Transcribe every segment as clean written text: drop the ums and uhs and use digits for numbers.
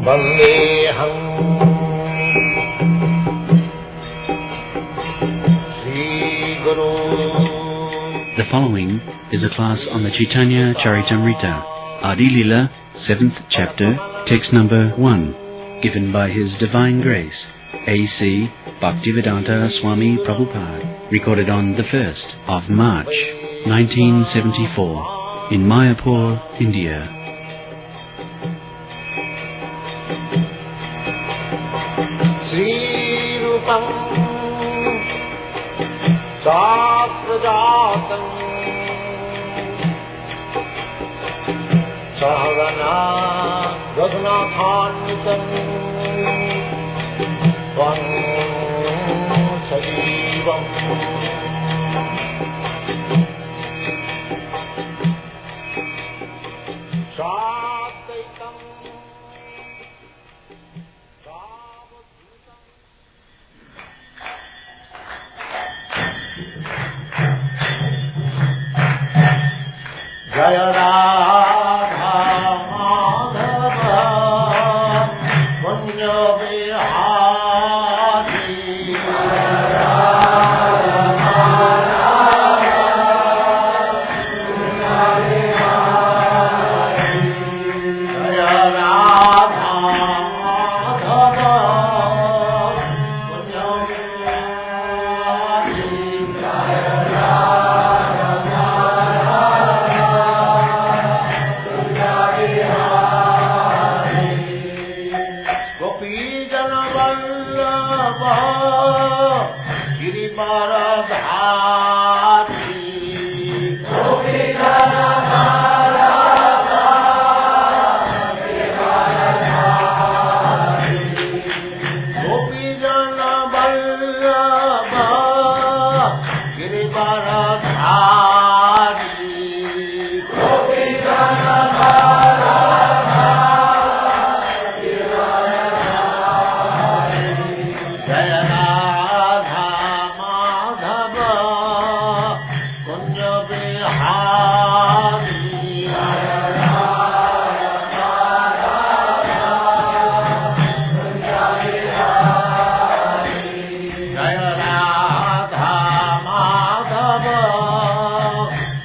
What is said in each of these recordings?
Vandeham Sri Guru. The following is a class on the Caitanya Charitamrita, Adi-Lila, 7th chapter, text number 1, given by His Divine Grace, A.C. Bhaktivedanta Swami Prabhupada, recorded on the 1st of March, 1974, in Mayapur, India. Sri Rupam Saprajatam Sahagana Raghunathanitam Tvam Sajivam Sadaitam Jaya Radha Madhava Punya Vihari Jaya Radha Madhava Punya Vihari Jaya Radha Madhava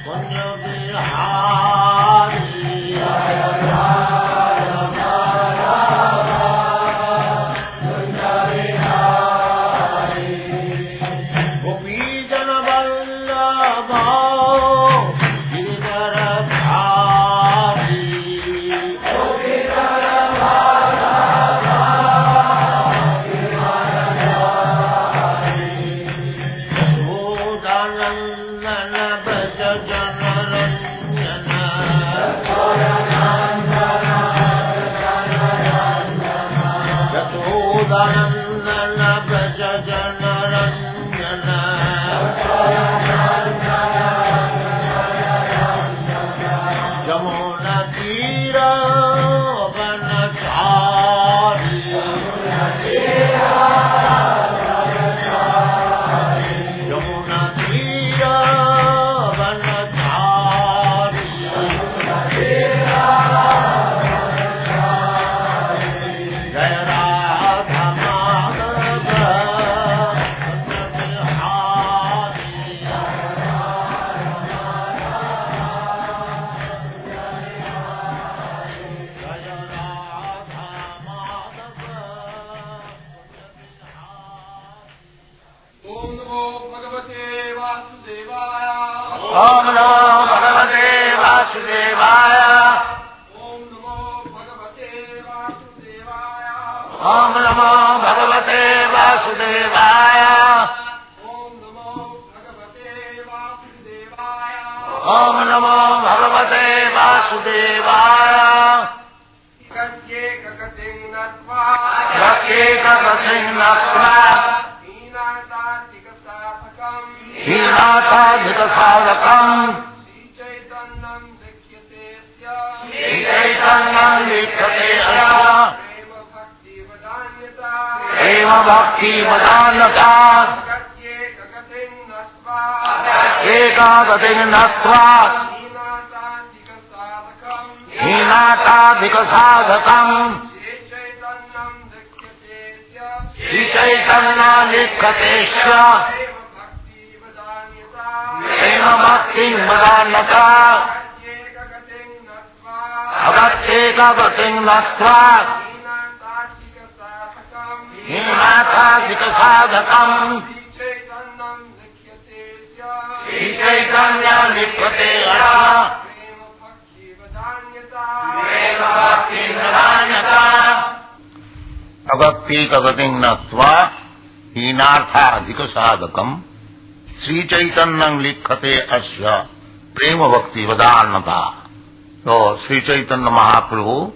Punya Vihari Jaya Om Namo Bhagavate Vasudevaya. Om Namo Bhagavate Vasudevaya. Om Namo Bhagavate Vasudevaya. Om Namo Bhagavate Vasudevaya. Om Namo Bhagavate Vasudevaya. Kakye kakating natva. Kakye kakating natva. Hinatadhikasadakam Sri Chaitanyam Likyatesya Prema Bhakti Vadanyata Ekadating Natva Hinatadhikasadakam Hinatadhikasadhakam Sri Chaitanya Likkatesya Prema Bhakti Madanyata Bhagatyeka Gating Natva Hinatadhikasadhakam Sri Chaitanya Likkatesya Prema Bhakti Madanyata Bhagati Kagating Natva Hinartha Adhika Sadhakam Sri Chaitanyam Likhate Asya Prema Bhakti Vadanata. So Sri Caitanya Mahaprabhu,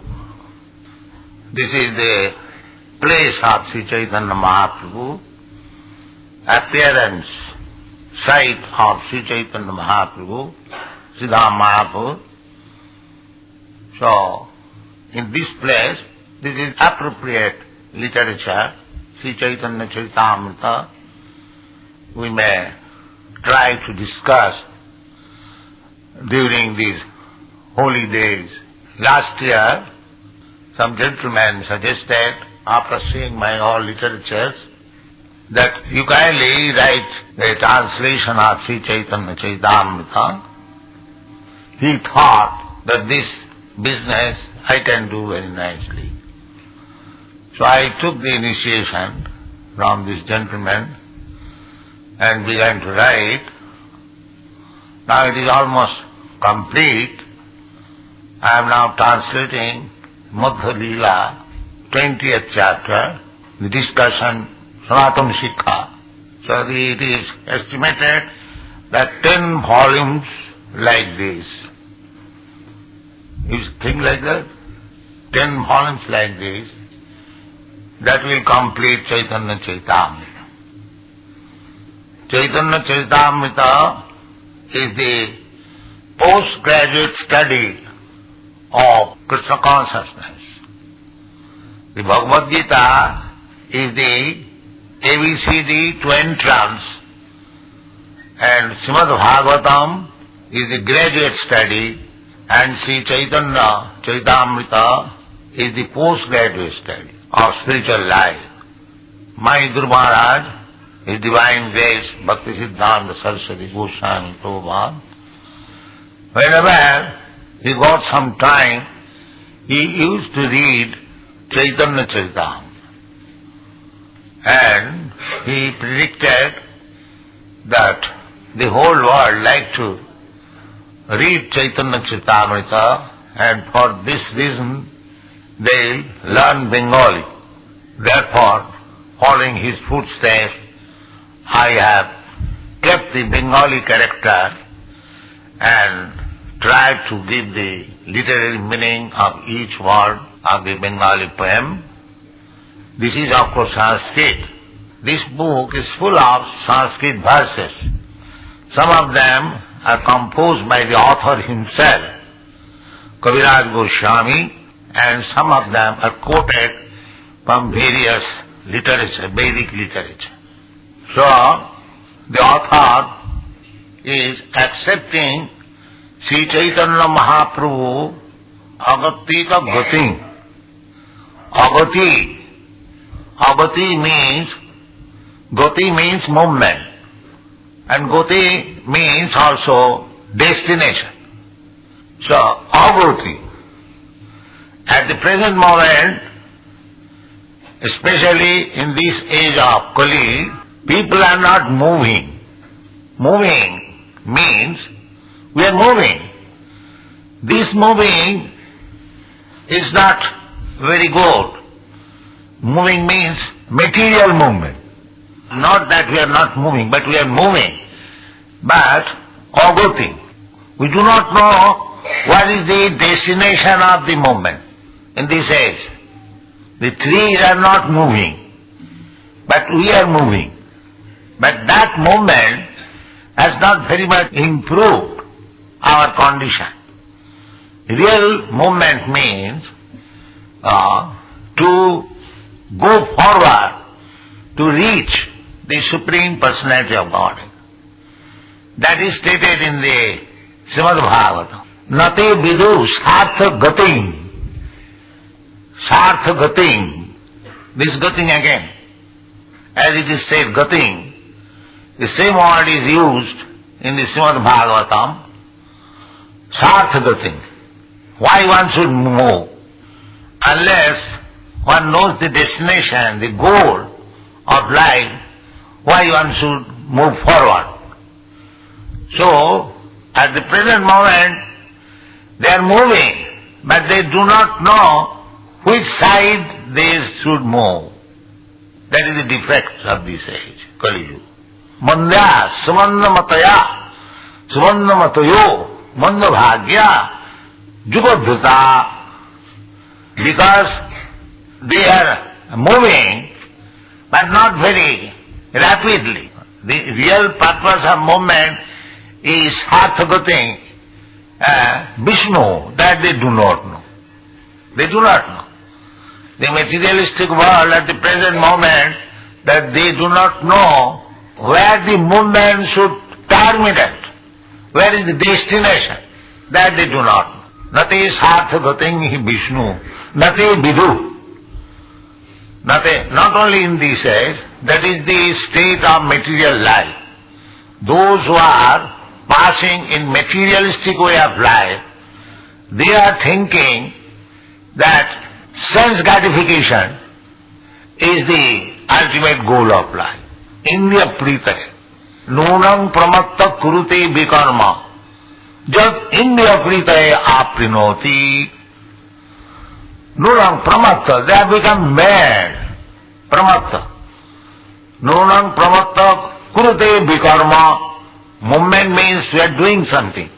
this is the place of Sri Caitanya Mahaprabhu, appearance, site of Sri Caitanya Mahaprabhu, Siddha Mayapur. So in this place, this is appropriate literature, Sri Chaitanya Charitamrita, we may try to discuss during these holy days. Last year, some gentlemen suggested, after seeing my all literatures, that you kindly write the translation of Sri Chaitanya Charitamrita. He thought that this business I can do very nicely. So I took the initiation from this gentleman and began to write. Now it is almost complete. I am now translating VedaBase 20th chapter, the discussion Sanatana Sikha. So it is estimated that 10 volumes like this. You think like that? 10 volumes like this, that will complete Chaitanya Charitamrita. Chaitanya Charitamrita is the postgraduate study of Krishna consciousness. The Bhagavad Gita is the ABCD to entrance, and Srimad Bhagavatam is the graduate study, and Sri Chaitanya Charitamrita is the postgraduate study of spiritual life. My Guru Maharaj, His Divine Grace, Bhakti Siddhanta Saraswati Goswami Prabhupada, whenever he got some time, he used to read Chaitanya Charitamrita. And he predicted that the whole world like to read Chaitanya Charitamrita, and for this reason they learn Bengali. Therefore, following his footsteps, I have kept the Bengali character and tried to give the literary meaning of each word of the Bengali poem. This is of course Sanskrit. This book is full of Sanskrit verses. Some of them are composed by the author himself, Kaviraj Goswami, and some of them are quoted from various literature, Vedic literature. So, the author is accepting Sri Caitanya Mahaprabhu Agati ka Gati. Agati means movement, and Gati means also destination. So, Agati. At the present moment, especially in this age of Kali, people are not moving. Moving means we are moving. This moving is not very good. Moving means material movement. Not that we are not moving, but we are moving. But agati. We do not know what is the destination of the movement in this age. The trees are not moving, but we are moving. But that movement has not very much improved our condition. Real movement means to go forward to reach the Supreme Personality of God. That is stated in the Srimad Bhagavatam. nati vidu sartha gating. Sartha gating. This gating again. As it is said, gating, the same word is used in the Srimad Bhagavatam. Sartha gating. Why one should move? Unless one knows the destination, the goal of life, why one should move forward. So, at the present moment, they are moving, but they do not know which side they should move. That is the defect of this age, Kali Yuga. Mandya sumanna mataya, sumanna matayo, manda bhagya, jubadhuta. Because they are moving, but not very rapidly. The real purpose of movement is Sarthagating, Vishnu, that they do not know. They do not know. The materialistic world at the present moment, that they do not know where the movement should terminate, where is the destination, that they do not know. Nati sarthagating hi Vishnu, nati vidu. Not only in this age, that is the state of material life. Those who are passing in materialistic way of life, they are thinking that sense gratification is the ultimate goal of life. Indriya prita, nunam pramatta kurute vikarma, jad indriya prita aprinoti. Nunam pramatta, they have become mad. Pramatta. Nunam pramatta kurute vikarma. Movement means we are doing something.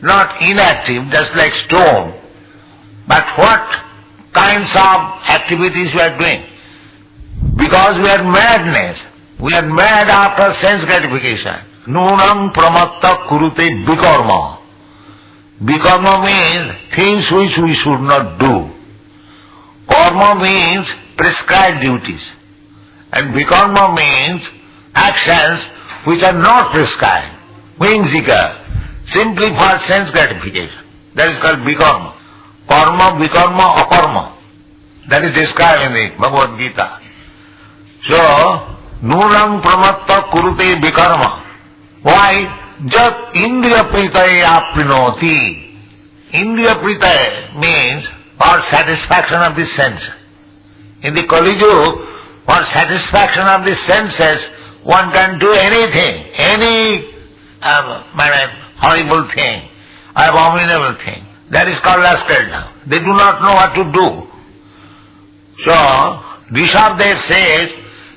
Not inactive, just like stone. But what kinds of activities we are doing? Because we are madness. We are mad after sense gratification. Nunam pramatta kurute vikarma. Vikarma means things which we should not do. Karma means prescribed duties. And vikarma means actions which are not prescribed, whimsical, simply for sense gratification. That is called vikarma. Karma, vikarma, akarma. That is described in the Bhagavad Gita. So, nunam pramatta kurute vikarma. Why? Jat indriya pritaye aprinoti. Indriya pritaye means for satisfaction of the sense. In the Kali Yuga, for satisfaction of the senses, one can do anything, any horrible thing, abominable thing. That is called lustful now. They do not know what to do. So, Rishabdev says,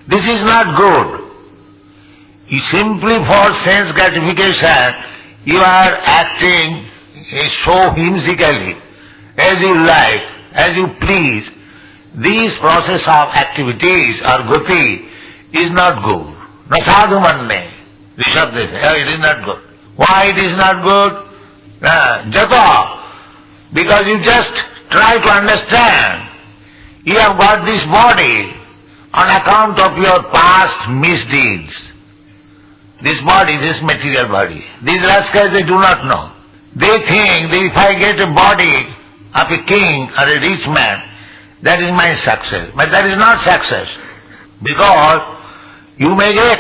this is not good. Simply for sense gratification, you are acting so whimsically, as you like, as you please. This process of activities or gati is not good. Na sadhu manne. Rishabdev says, it is not good. Why it is not good? Jata. Because you just try to understand. You have got this body on account of your past misdeeds. This body, this material body. These rascals, they do not know. They think that if I get a body of a king or a rich man, that is my success. But that is not success. Because you may get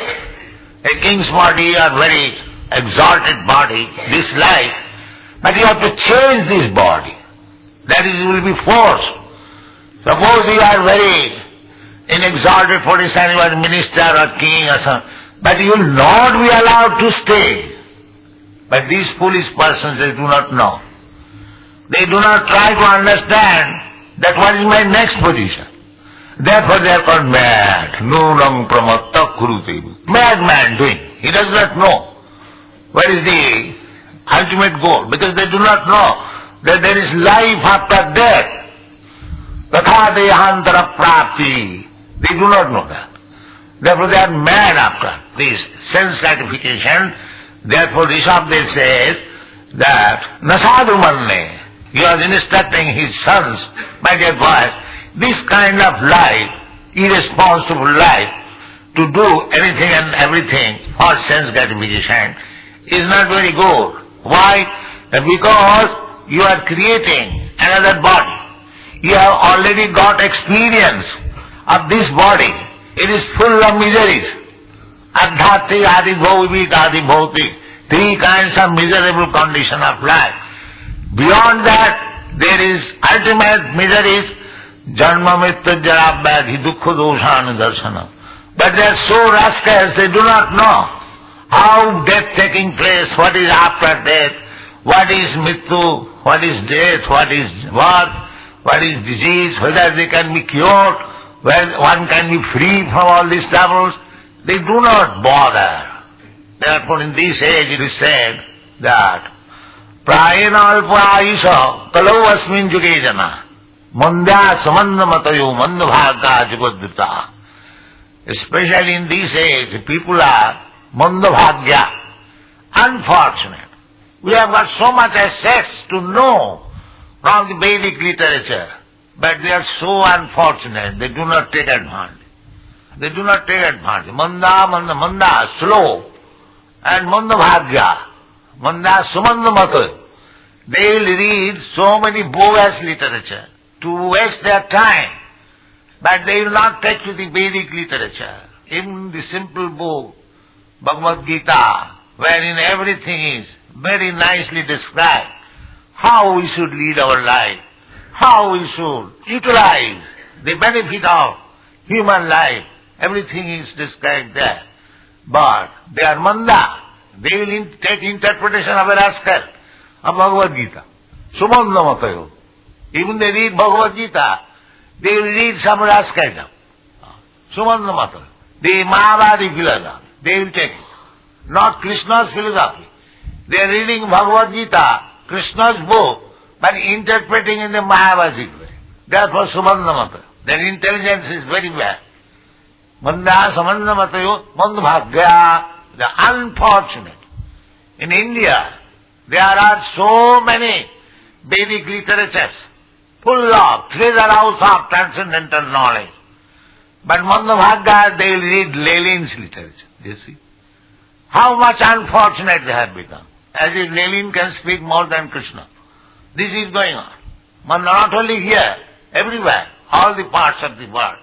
a king's body or very exalted body, this life, but you have to change this body. That is, you will be forced. Suppose you are very in exalted position, you are minister or king or something, but you will not be allowed to stay. But these foolish persons, they do not know. They do not try to understand that what is my next position. Therefore they are called mad. Nunam pramatta kurute. Madman doing. He does not know what is the ultimate goal, because they do not know that there is life after death. Tatha dehantara prapti. They do not know that. Therefore they are mad after this sense gratification. Therefore Rishabdev says that nasadu manne. He was instructing his sons, my dear boys, this kind of life, irresponsible life, to do anything and everything for sense gratification is not very good. Why? because you are creating another body. You have already got experience of this body. It is full of miseries. Adhyattik, Adi-Bhauvik, Adi-Bhautik. Three kinds of miserable condition of life. Beyond that, there is ultimate miseries, janma mrityu jara vyadhi dukkha dosha darsana. But they are so rascals, they do not know how death taking place, what is after death, what is mrityu, what is death, what is birth, what is disease, whether they can be cured, whether one can be free from all these troubles. They do not bother. Therefore in this age it is said that prayena alpa kalau asmin juge jana mandya samanda matayo mandabhagya jugadvita. Especially in this age, people are mandabhagya, unfortunate. We have got so much access to know from the Vedic literature, but they are so unfortunate, they do not take advantage. They do not take advantage. Manda, slow, and mandabhagya, manda sumanda matayo. They will read so many bogus literature to waste their time, but they will not take to the Vedic literature. In the simple book, Bhagavad Gita, wherein everything is very nicely described, how we should lead our life, how we should utilize the benefit of human life, everything is described there. But they are manda, they will take interpretation of a rascal of Bhagavad Gita. Sumanda matayo. Even they read Bhagavad Gita, they will read some rascaldom. Sumanda matayo. The Mayapur philosophy, they will take it. Not Krishna's philosophy. They are reading Bhagavad Gita, Krishna's book, but interpreting in the Mayapur way. Therefore Sumanda matayo. Their intelligence is very bad. Manda samanda matayo mandabhagya. The unfortunate. In India, there are so many Vedic literatures, full of treasure house of transcendental knowledge. But mandabhagya, they will read Lenin's literature, you see. How much unfortunate they have become. As if Lenin can speak more than Krishna. This is going on. But not only here, everywhere, all the parts of the world.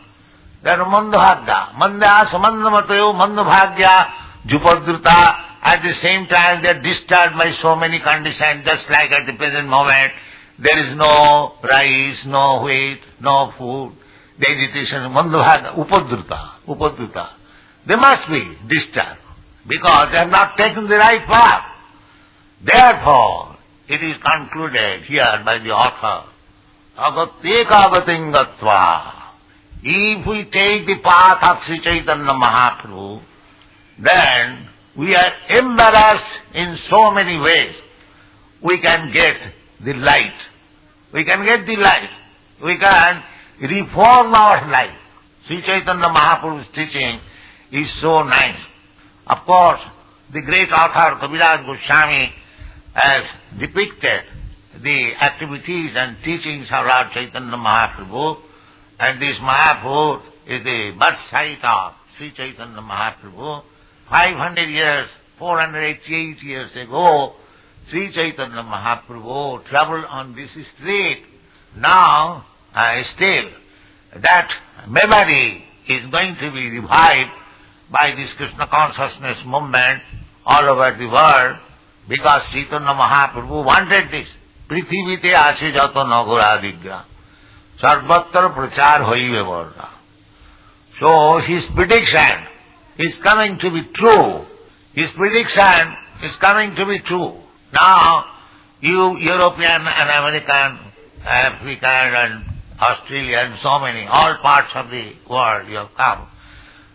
There are mandabhagya, manda samanda matayo mandabhagya jupadruta. At the same time they are disturbed by so many conditions, just like at the present moment. There is no rice, no wheat, no food. The agitation, mandabhagya, upadruta. They must be disturbed because they have not taken the right path. Therefore, it is concluded here by the author, agatyeka agatingatva. If we take the path of Sri Caitanya Mahaprabhu, then we are embarrassed in so many ways. We can get the light. We can get the light. We can reform our life. Sri Caitanya Mahaprabhu's teaching is so nice. Of course, the great author Kaviraj Goswami has depicted the activities and teachings of Lord Caitanya Mahaprabhu, and this Mayapur is the birth site of Sri Caitanya Mahaprabhu. 500 years, 488 years ago, Sri Caitanya Mahaprabhu traveled on this street. Now, still, that memory is going to be revived by this Krishna consciousness movement all over the world, because Caitanya Mahaprabhu wanted this. Prithivite ashe jato nagoradigra. Sarvatra prachar hoive varna. So his prediction is coming to be true. His prediction is coming to be true. Now, you European and American, African and Australian, so many, all parts of the world you have come.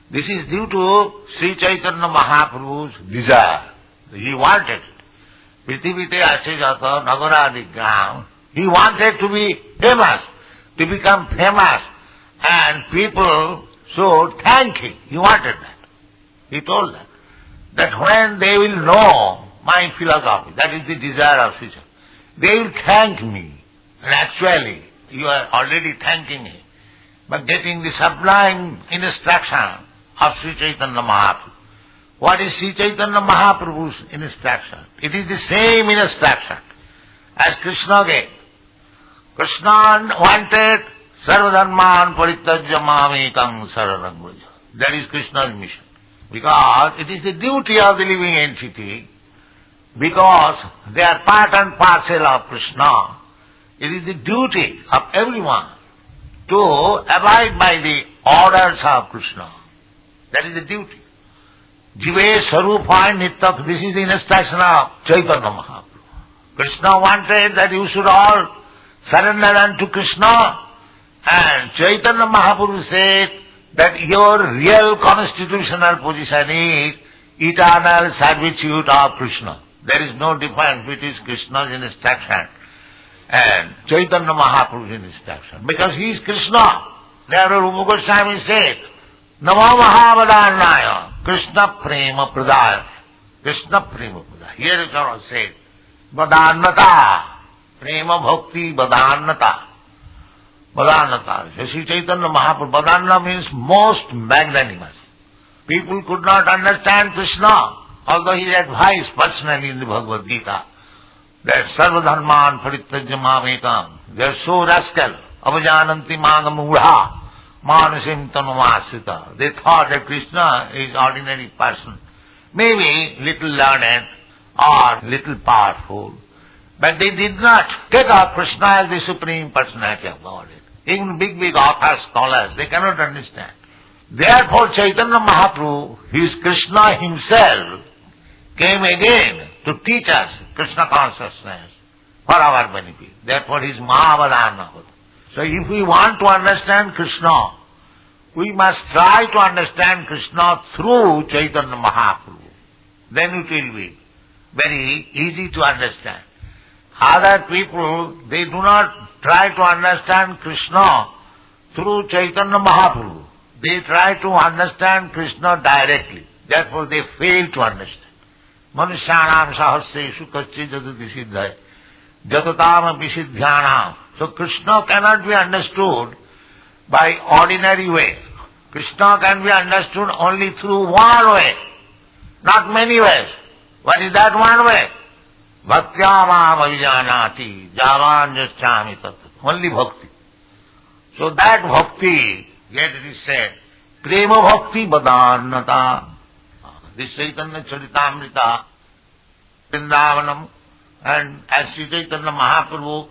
This is due to Sri Caitanya Mahaprabhu's desire. He wanted it. Prithivite ashe jato nagoradigram. He wanted to be famous, to become famous, and people should thank him. He wanted that. He told them that when they will know my philosophy, that is the desire of Sri Caitanya, they will thank me. And actually, you are already thanking me by getting the sublime instruction of Sri Caitanya Mahaprabhu. What is Sri Caitanya Mahaprabhu's instruction? It is the same instruction. as Krishna gave. Krishna wanted sarvadharman parityajya mamekam saranam vraja. That is Krishna's mission. Because it is the duty of the living entity, because they are part and parcel of Krishna, it is the duty of everyone to abide by the orders of Krishna. That is the duty. Jive Sarupa Nitya, this is the instruction of Caitanya Mahaprabhu. Krishna wanted that you should all surrender unto Krishna, and Caitanya Mahaprabhu said that your real constitutional position is eternal servitude of Krishna. There is no difference between Krishna's instruction and Caitanya Mahaprabhu's instruction, because he is Krishna. Therefore Rupa Goswami said, Namo Mahavadannaya Krishna Prema Pradaya. Krishna Prema Pradaya. Here it was said, Vadannata, Prema Bhakti Vadannata. Vadannata. So Sri Chaitanya Mahaprabhu, Vadanna means most magnanimous. People could not understand Krishna, although he advised personally in the Bhagavad Gita that Sarvadharman Parityajya Mamekam. They are so rascal. Avajananti Magamudha. Manasim Tanumasita. They thought that Krishna is ordinary person, maybe little learned or little powerful, but they did not take up Krishna as the Supreme Personality of Godhead. Even big authors, scholars, they cannot understand. Therefore Chaitanya Mahaprabhu, he is Krishna himself, came again to teach us Krishna consciousness for our benefit. Therefore he is Mahavadana. So if we want to understand Krishna, we must try to understand Krishna through Chaitanya Mahaprabhu. Then it will be very easy to understand. Other people, they do not try to understand Krishna through Chaitanya Mahaprabhu. They try to understand Krishna directly. Therefore they fail to understand. Manusyanam sahasreshu kaschid jadati siddhaya jatatam apisidhyanam. So Krishna cannot be understood by ordinary way. Krishna can be understood only through one way, not many ways. What is that one way? Bhaktyamam avijanati javan jaschami tat. Only bhakti. So that bhakti, yet it is said, prema bhakti badannata. This Chaitanya Charitamrita, Vrindavanam, and as Sri Chaitanya Mahaprabhu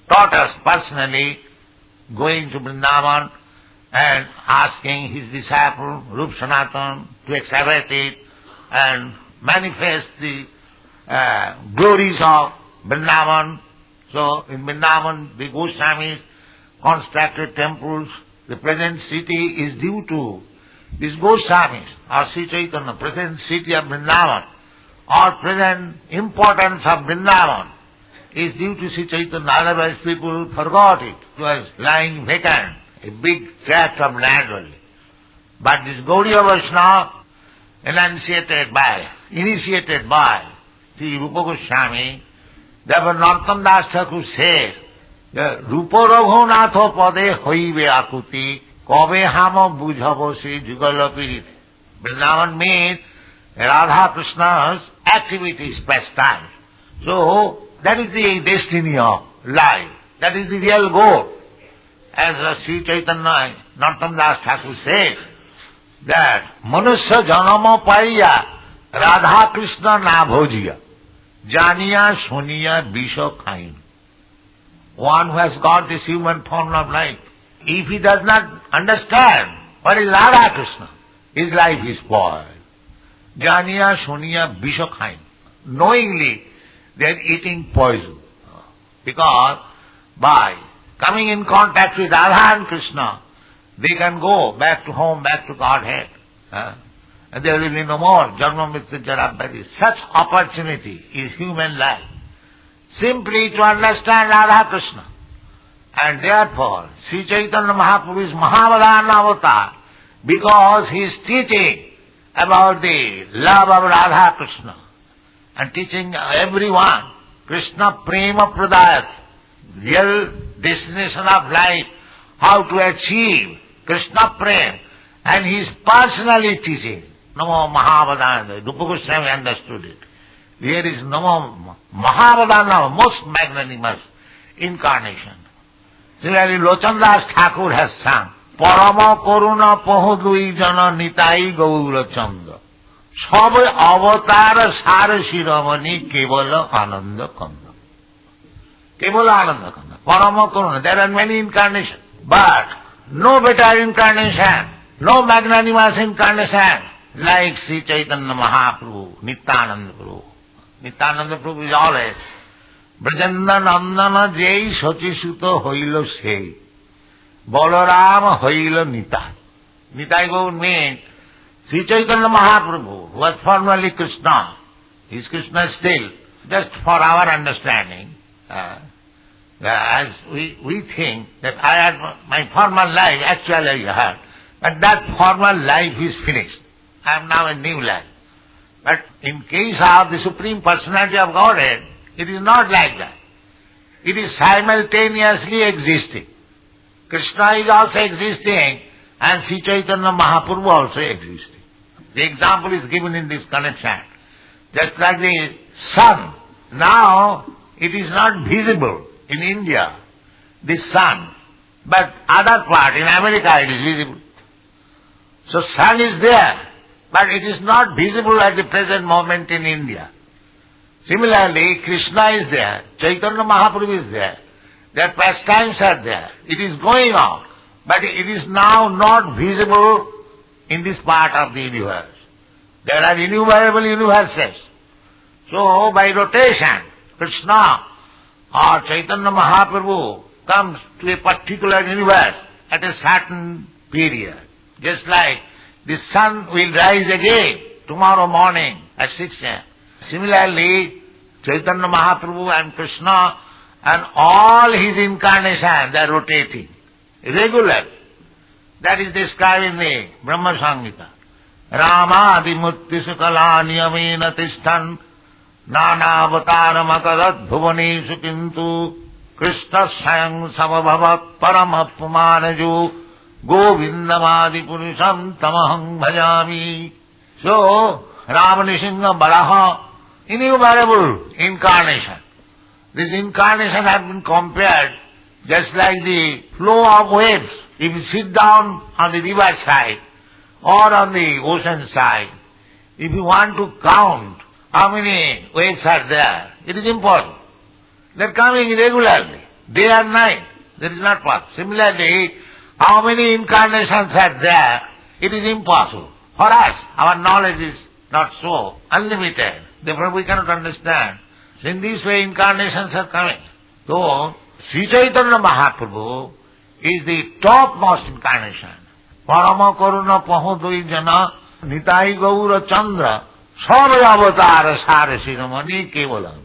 taught us personally, going to Vrindavan and asking his disciple Rup Sanatan to excavate it and manifest the glories of Vrindavan. So in Vrindavan the Goswamis constructed temples. The present city is due to these Goswamis or Sri Chaitanya, present city of Vrindavan or present importance of Vrindavan is due to Sri Chaitanya, otherwise people forgot it. It was lying vacant, a big tract of land only. But this Gaudiya Vaishnava, initiated by Sri Rupa Goswami, therefore Narottam Das Thakur says, Rupa Raghunatha Pade Hoibe Akuti Kobe Hama Bujhavo Sri Jugala Pirit. Vrindavan means Radha Krishna's activities, pastime. So that is the destiny of life. That is the real goal. As Sri Chaitanya Narottam Das Thakur says, that Manusya Janama Paiya Radha Krishna Na Bhojiya Janiya Suniya Bisha Khain. One who has got this human form of life, if he does not understand what is Radha Krishna, his life is spoiled. Janiya Suniya Bisha Khain. Knowingly they are eating poison. Because by coming in contact with Radha and Krishna, they can go back to home, back to Godhead. And there will be no more Janma Mrityu Jara Vyadhi. Such opportunity is human life. Simply to understand Radha Krishna. And therefore, Sri Chaitanya Mahaprabhu is Mahavadana Avatar, because he is teaching about the love of Radha Krishna and teaching everyone Krishna Prema Pradayat, real destination of life, how to achieve Krishna Prem, and he is personally teaching. Namo Mahavadana. Rupa Goswami understood it. Here is Namo Mahavadana, most magnanimous incarnation. Similarly, Lochandas Thakur has sung, Parama Koruna Pohodui Jana Nitai Gaura Chanda. Sabe avatar sara shiramani kevala ananda kanda. Kevala ananda kanda. Parama Koruna. There are many incarnations, but no better incarnation, no magnanimous incarnation like Sri Caitanya Mahaprabhu, Nityananda Prabhu. Nityananda Prabhu is always Brajanda Nandana Jai Sachi Suta Hoilo Sei Balaram Hoilo Nitai. Nitai would mean Sri Caitanya Mahaprabhu was formerly Krishna. He is Krishna still. Just for our understanding, as we think that I had my former life, actually I had, but that former life is finished. I am now a new life. But in case of the Supreme Personality of Godhead, it is not like that. It is simultaneously existing. Krishna is also existing and Sri Caitanya Mahaprabhu also existing. The example is given in this connection. Just like the sun, now it is not visible in India, the sun, but other part, in America it is visible. So sun is there, but it is not visible at the present moment in India. Similarly, Krishna is there, Chaitanya Mahaprabhu is there, their pastimes are there, it is going on, but it is now not visible in this part of the universe. There are innumerable universes. So, by rotation, Krishna or Chaitanya Mahaprabhu comes to a particular universe at a certain period. Just like the sun will rise again tomorrow morning at 6 a.m. Similarly, Chaitanya Mahaprabhu and Krishna and all his incarnations, they are rotating regularly. That is described in the Brahma Samhita. Rama Adimurti Sukala Niyamena Tishtan Nana Avataram Akarat Bhuvaneshu Kintu Krishna Sayang Samabhavat Paramapumanaju Govindamadi Purusham Tamaham Bhajami. So, Ramanishinga Balaha, innumerable incarnation. This incarnation has been compared just like the flow of waves. If you sit down on the river side or on the ocean side, if you want to count how many waves are there, it is impossible. They are coming regularly, day and night. That is not possible. Similarly, how many incarnations are there, it is impossible. For us, our knowledge is not so unlimited. Therefore we cannot understand. So in this way incarnations are coming. So, Sri Caitanya Mahaprabhu is the topmost incarnation. Parama Karuna Pahodoi Jana Nitai Gaura Chandra Sab Avatar Sarasiramani Kevala.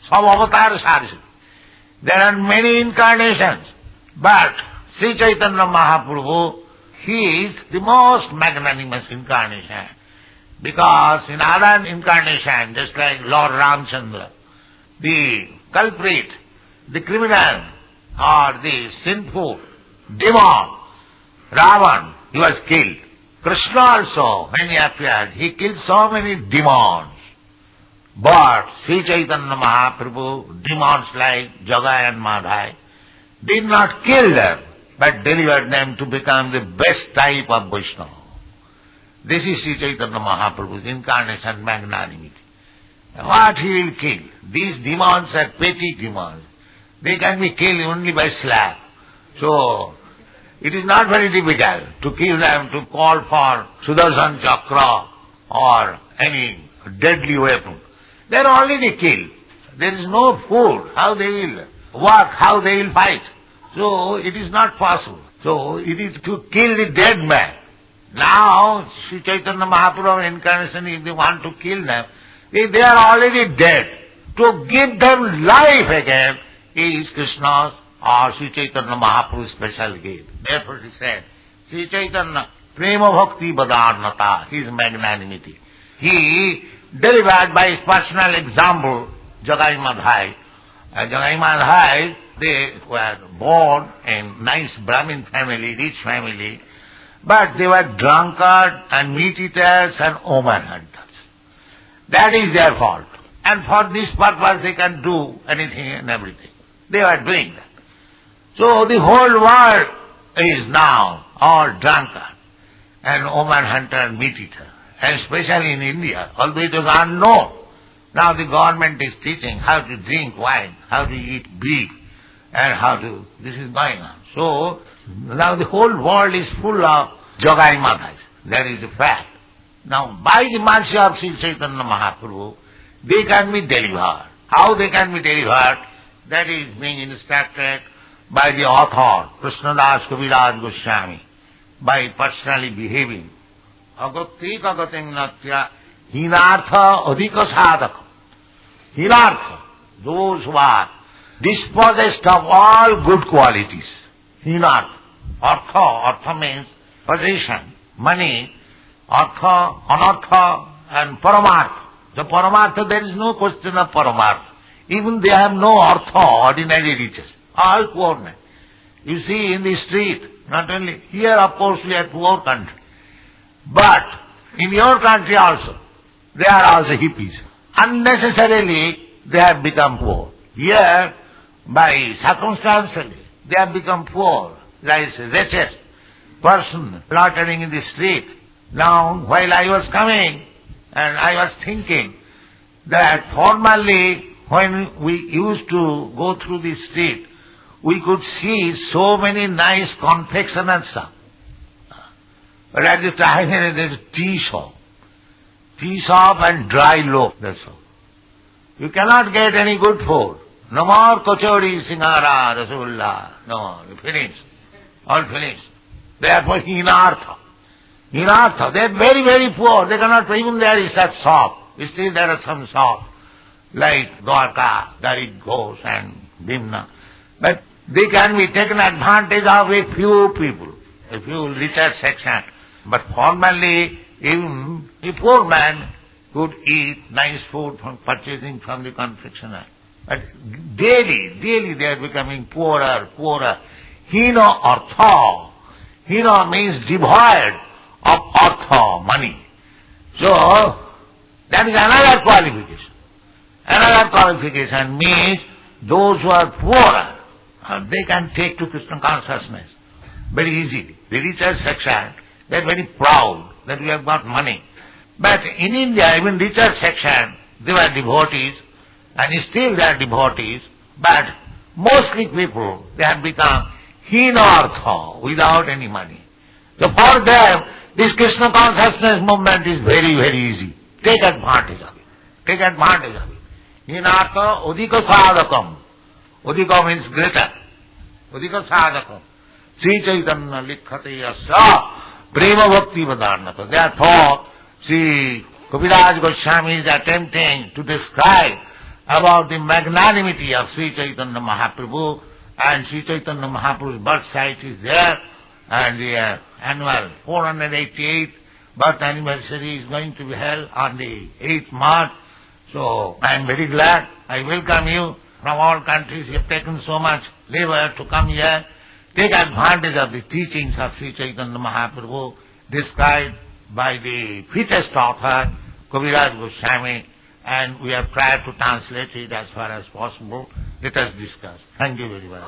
Sab Avatar Sarasiramani. There are many incarnations, but Sri Caitanya Mahaprabhu, he is the most magnanimous incarnation. Because in other incarnation, just like Lord Ramchandra, the culprit, the criminal or the sinful demon, Ravan, he was killed. Krishna also, when he appeared, he killed so many demons. But Sri Caitanya Mahaprabhu, demons like Jagai and Madhai, did not kill them, but delivered them to become the best type of Vaishnava. This is Sri Caitanya Mahaprabhu's incarnation magnanimity. What he will kill? These demons are petty demons. They can be killed only by slap. So, it is not very difficult to kill them, to call for Sudarshan Chakra or any deadly weapon. They are already killed. There is no food. How they will work, how they will fight. So, it is not possible. So, it is to kill the dead man. Now, Sri Caitanya Mahaprabhu incarnation, if they want to kill them, they are already dead. To give them life again is Krishna's or Sri Caitanya Mahaprabhu's special gift. Therefore he said, Sri Caitanya Prema Bhakti Badarnata, his magnanimity. He delivered by his personal example, Jagai Madhai. Jagai Madhai, they were born in nice Brahmin family, rich family, but they were drunkard and meat eaters and woman hunters. That is their fault. And for this purpose they can do anything and everything. They are doing that. So the whole world is now all drunkard and woman hunter and meat eater. And especially in India, although it was unknown, now the government is teaching how to drink wine, how to eat beef, and this is going on. So now the whole world is full of jogai madhas. That is a fact. Now by the mercy of Sri Caitanya Mahaprabhu, they can be delivered. How they can be delivered? That is being instructed by the author, Krishnadas Kaviraj Goswami, by personally behaving. Agatik agatim natya hinartha adhika sadhaka. Hinartha, those who are dispossessed of all good qualities. Hinartha. Artha means possession, money. Artha, anartha, and paramartha. The paramartha, there is no question of paramartha. Even they have no artha, ordinary riches. All poor men. You see in the street, not only here, of course, we are poor country. But in your country also, they are also hippies. Unnecessarily, they have become poor. Here, by circumstantially, they have become poor. There is a wretched person loitering in the street. Now, while I was coming, and I was thinking that formerly, when we used to go through the street, we could see so many nice confection and stuff. But at the time, there is a tea shop. Tea shop and dry loaf, that's all. You cannot get any good food. No more kachori, singara, rasgulla. No, finished. All finished. Therefore, hinartha. Hinartha, they are very, very poor. They cannot, even there is that shop. Still there are some shops, like Dwarka, Garib Ghosh and Bhimna. But they can be taken advantage of a few people, a few richer section. But formerly, even a poor man could eat nice food from purchasing from the confectioner. But daily they are becoming poorer. Hina artha. Hina means devoid of artha, money. So, that is another qualification. Another qualification means those who are poorer, they can take to Krishna consciousness very easily. The richer section, they are very proud that we have got money. But in India, even richer section, they were devotees, and still they are devotees, but mostly people, they have become hinartha, without any money. So for them, this Krishna consciousness movement is very, very easy. Take advantage of it. Take advantage of it. Hinartha udika sadhakam. Udika means greater. Udika sadhakam. Sri Caitanya likhate yasya prema bhakti vadarnata. Therefore, Sri Kaviraj Goswami is attempting to describe about the magnanimity of Sri Caitanya Mahaprabhu, and Sri Caitanya Mahaprabhu's birth site is there, and the annual 488th birth anniversary is going to be held on the 8th March. So I am very glad. I welcome you from all countries. You have taken so much labor to come here. Take advantage of the teachings of Sri Caitanya Mahaprabhu described by the fittest author, Kaviraj Goswami, and we have tried to translate it as far as possible. Let us discuss. Thank you very much.